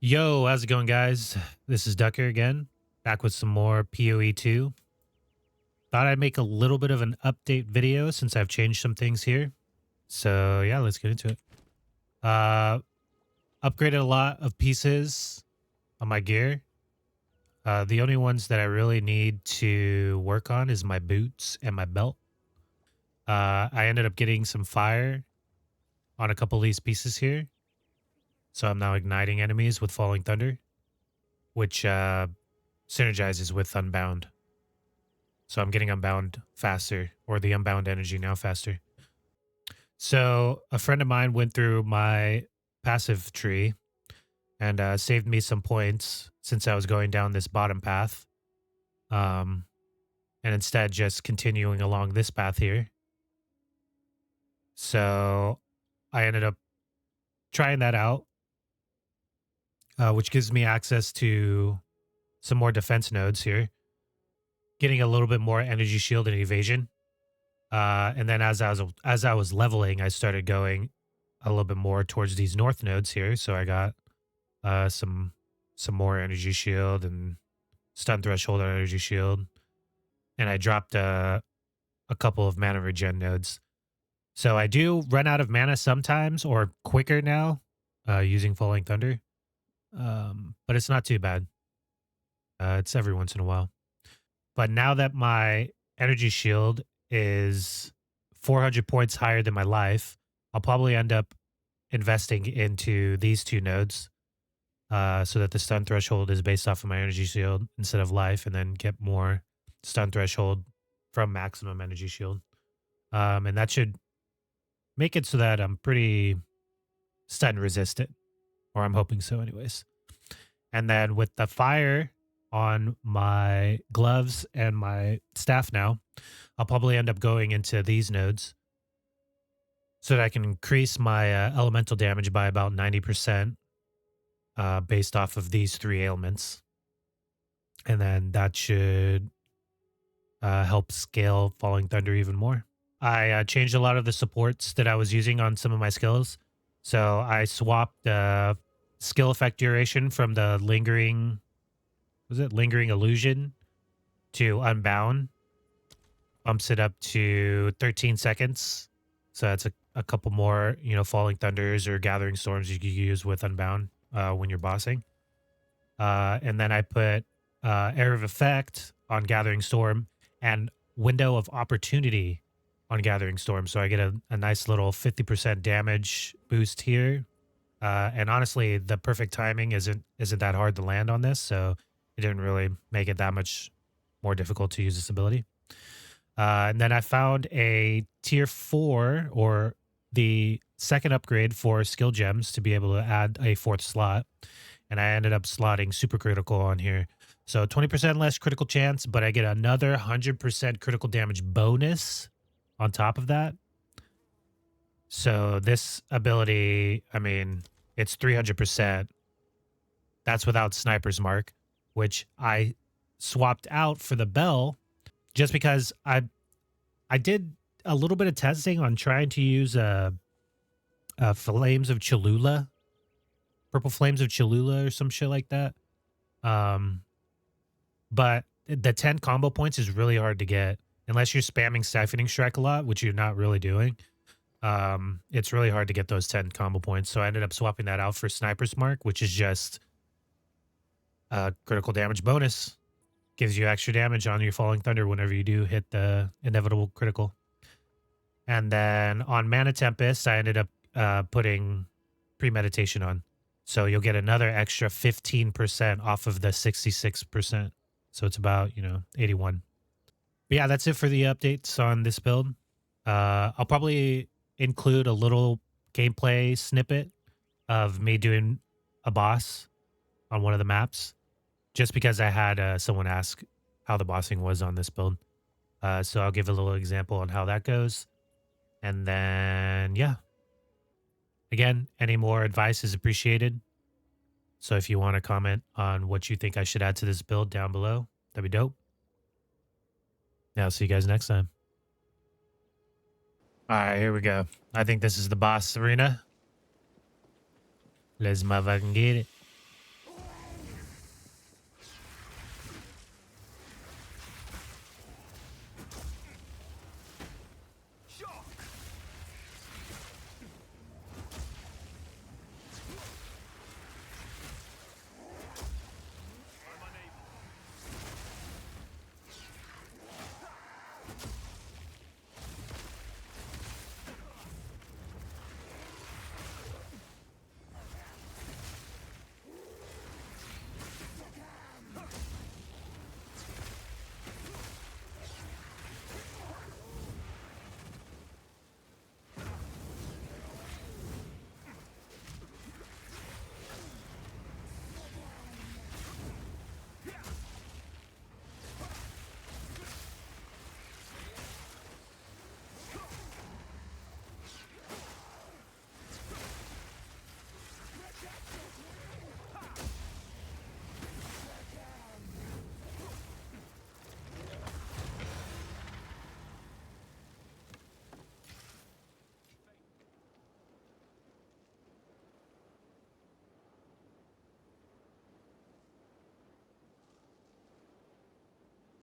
Yo, how's it going, guys? This is Ducker again, back with some more PoE2. Thought I'd make a little bit of an update video since I've changed some things here. So yeah, let's get into it. Upgraded a lot of pieces on my gear. The only ones that I really need to work on is my boots and my belt. I ended up getting some fire on a couple of these pieces here. So I'm now igniting enemies with Falling Thunder, which synergizes with Unbound. So I'm getting Unbound faster, or the Unbound energy now faster. So a friend of mine went through my passive tree and saved me some points since I was going down this bottom path. And instead just continuing along this path here. So I ended up trying that out, which gives me access to some more defense nodes here, getting a little bit more energy shield and evasion. And then as I was leveling, I started going a little bit more towards these north nodes here. So I got some more energy shield and stun threshold on energy shield, and I dropped a couple of mana regen nodes. So I do run out of mana sometimes, or quicker now, using Falling Thunder. But it's not too bad. It's every once in a while. But now that my energy shield is 400 points higher than my life, I'll probably end up investing into these two nodes, so that the stun threshold is based off of my energy shield instead of life, and then get more stun threshold from maximum energy shield. And that should make it so that I'm pretty stun resistant, or I'm hoping so anyways. And then with the fire on my gloves and my staff now, I'll probably end up going into these nodes so that I can increase my elemental damage by about 90%, based off of these three ailments. And then that should help scale Falling Thunder even more. I changed a lot of the supports that I was using on some of my skills. So I swapped skill effect duration from the lingering illusion to Unbound. Bumps it up to 13 seconds. So that's a couple more, Falling Thunders or Gathering Storms you can use with Unbound when you're bossing. And then I put Area of Effect on Gathering Storm and Window of Opportunity on Gathering Storm. So I get a nice little 50% damage boost here. And honestly, the perfect timing isn't that hard to land on this, so it didn't really make it that much more difficult to use this ability. And then I found a tier 4, or the second upgrade for skill gems, to be able to add a fourth slot. And I ended up slotting super critical on here. So 20% less critical chance, but I get another 100% critical damage bonus on top of that. So this ability, I mean, it's 300%. That's without Sniper's Mark, which I swapped out for the bell just because I did a little bit of testing on trying to use Flames of Cholula, Purple Flames of Cholula or some shit like that. But the 10 combo points is really hard to get unless you're spamming Siphoning Strike a lot, which you're not really doing. It's really hard to get those 10 combo points. So I ended up swapping that out for Sniper's Mark, which is just a critical damage bonus. Gives you extra damage on your Falling Thunder whenever you do hit the inevitable critical. And then on Mana Tempest, I ended up putting Premeditation on. So you'll get another extra 15% off of the 66%. So it's about, 81. But yeah, that's it for the updates on this build. I'll probably include a little gameplay snippet of me doing a boss on one of the maps, just because I had someone ask how the bossing was on this build. So I'll give a little example on how that goes. And then, yeah. Again, any more advice is appreciated. So if you want to comment on what you think I should add to this build down below, that'd be dope. Now, I'll see you guys next time. All right, here we go. I think this is the boss arena. Let's motherfucking get it.